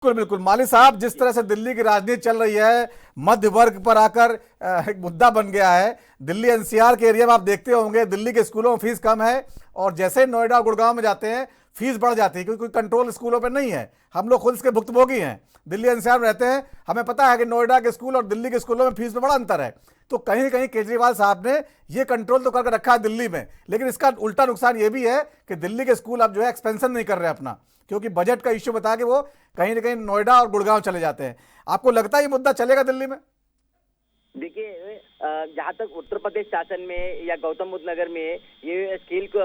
बिल्कुल बिल्कुल माली साहब, जिस तरह से दिल्ली की राजनीति चल रही है, मध्य वर्ग पर आकर एक मुद्दा बन गया है। दिल्ली एनसीआर के एरिया में आप देखते होंगे, दिल्ली के स्कूलों में फीस कम है और जैसे ही नोएडा गुड़गांव में जाते हैं फीस बढ़ जाती है, क्योंकि कोई कंट्रोल स्कूलों पर नहीं है। हम लोग खुद इसके भुक्तभोगी हैं, दिल्ली एनसीआर में रहते हैं, हमें पता है कि नोएडा के स्कूल और दिल्ली के स्कूलों में फीस में बड़ा अंतर है। तो कहीं ना कहीं केजरीवाल साहब ने ये कंट्रोल तो करके रखा है दिल्ली में, लेकिन इसका उल्टा नुकसान ये भी है कि दिल्ली के स्कूल अब जो है एक्सपेंशन नहीं कर रहे अपना, क्योंकि बजट का इश्यू बता के वो कहीं ना कहीं नोएडा और गुड़गांव चले जाते हैं। आपको लगता है ये मुद्दा चलेगा दिल्ली में? देखिए, जहाँ तक उत्तर प्रदेश शासन में या गौतम बुद्ध नगर में ये स्किल को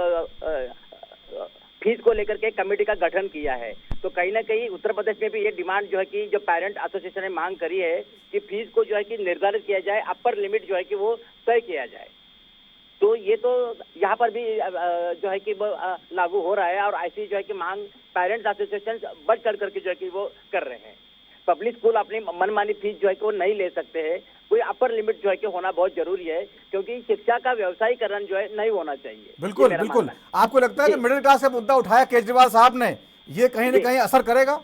फीस को लेकर के कमेटी का गठन किया है, तो कहीं ना कहीं उत्तर प्रदेश में भी ये डिमांड जो है कि जो पेरेंट एसोसिएशन ने मांग करी है कि फीस को जो है कि निर्धारित किया जाए, अपर लिमिट जो है कि वो तय किया जाए। तो ये तो यहाँ पर भी जो है कि वो लागू हो रहा है और ऐसी जो है कि मांग पेरेंट्स एसोसिएशन बढ़ चढ़ करके जो है कि वो कर रहे हैं। पब्लिक स्कूल अपनी मनमानी फीस जो है कि वो नहीं ले सकते हैं, कोई अपर लिमिट जो है कि होना बहुत जरूरी है, क्योंकि शिक्षा का व्यवसायीकरण जो है नहीं होना चाहिए। बिल्कुल बिल्कुल। आपको लगता है कि मिडिल क्लास का मुद्दा उठाया केजरीवाल साहब ने, ये कहीं ना कहीं असर करेगा?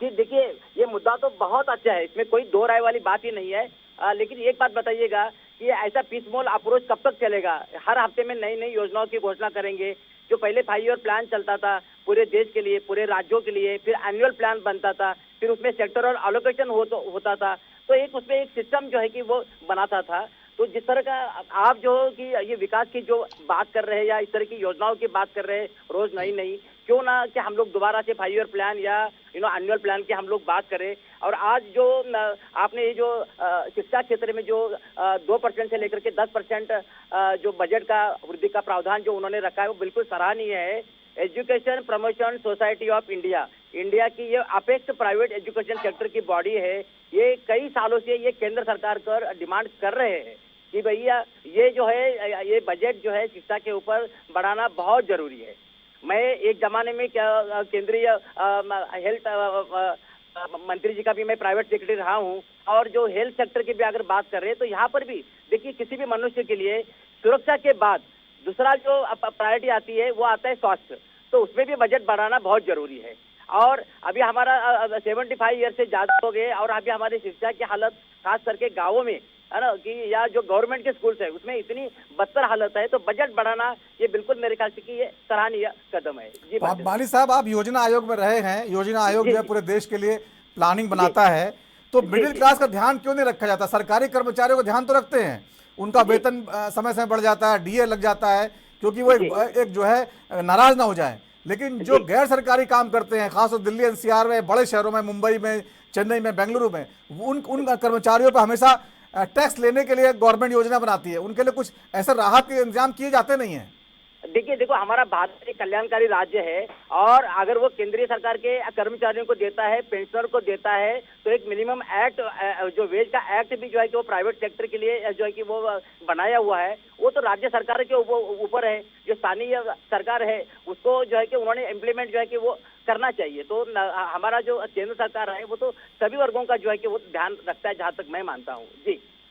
जी देखिए, ये मुद्दा तो बहुत अच्छा है, इसमें कोई दो राय वाली बात ही नहीं है। लेकिन एक बात बताइएगा कि ऐसा पीसमोल अप्रोच कब तक चलेगा? हर हफ्ते में नई नई योजनाओं की घोषणा करेंगे। जो पहले 5 ईयर प्लान चलता था पूरे देश के लिए, पूरे राज्यों के लिए, फिर एनुअल प्लान बनता था, फिर उसमें सेक्टरल एलोकेशन होता था, तो एक उसमें एक सिस्टम जो है कि वो बनाता था। तो जिस तरह का आप जो कि ये विकास की जो बात कर रहे हैं या इस तरह की योजनाओं की बात कर रहे हैं रोज नई नई, क्यों ना कि हम लोग दोबारा से 5 ईयर प्लान या एनुअल प्लान की हम लोग बात करें। और आज जो आपने ये जो शिक्षा क्षेत्र में जो 2% से लेकर के 10% जो बजट का वृद्धि का प्रावधान जो उन्होंने रखा है वो बिल्कुल सराहनीय है। Education promotion society of India, India की ये अपेक्स प्राइवेट एजुकेशन सेक्टर की बॉडी है। ये कई सालों से ये केंद्र सरकार कर डिमांड कर रहे हैं कि भैया ये जो है ये बजट जो है शिक्षा के ऊपर बढ़ाना बहुत जरूरी है। मैं एक जमाने में क्या केंद्रीय हेल्थ मंत्री जी का भी मैं प्राइवेट सेक्रेटरी रहा हूँ, और जो हेल्थ सेक्टर की भी अगर बात कर रहे हैं तो यहाँ पर भी देखिए किसी भी मनुष्य के लिए सुरक्षा के बाद दूसरा जो प्रायोरिटी आती है वो आता है स्वास्थ्य, तो उसमें भी बजट बढ़ाना बहुत जरूरी है। और अभी हमारा 75 ईयर से ज्यादा हो गए और अभी हमारी शिक्षा की हालत खास करके गाँवों में है ना कि या जो गवर्नमेंट के स्कूल्स है उसमें इतनी बदतर हालत है, तो बजट बढ़ाना ये बिल्कुल मेरे ख्याल से कि ये सराहनीय कदम है। जी आप माली साहब, आप योजना आयोग में रहे हैं, योजना आयोग जो है पूरे देश के लिए प्लानिंग बनाता है, तो मिडिल क्लास का ध्यान क्यों नहीं रखा जाता? सरकारी कर्मचारियों का ध्यान तो रखते हैं, उनका वेतन समय समय बढ़ जाता है, डीए लग जाता है, क्योंकि वो एक जो है नाराज ना हो जाए। लेकिन जो गैर सरकारी काम करते हैं, खासतौर दिल्ली एनसीआर में, बड़े शहरों में, मुंबई में, चेन्नई में, बेंगलुरु में, उन कर्मचारियों पर हमेशा टैक्स लेने के लिए गवर्नमेंट योजना बनाती है, उनके लिए कुछ ऐसा राहत के इंतजाम किए जाते नहीं हैं। देखो हमारा भारत एक कल्याणकारी राज्य है, और अगर वो केंद्रीय सरकार के कर्मचारियों को देता है, पेंशनर को देता है, तो एक मिनिमम एक्ट जो वेज का एक्ट भी जो है कि वो प्राइवेट सेक्टर के लिए जो है कि वो बनाया हुआ है, वो तो राज्य सरकार के ऊपर है। जो स्थानीय सरकार है उसको जो है कि उन्होंने इम्प्लीमेंट जो है कि वो करना चाहिए। तो हमारा जो केंद्र सरकार है वो तो सभी वर्गों का जो है कि वो ध्यान रखता है, जहाँ तक मैं मानता हूँ। जी।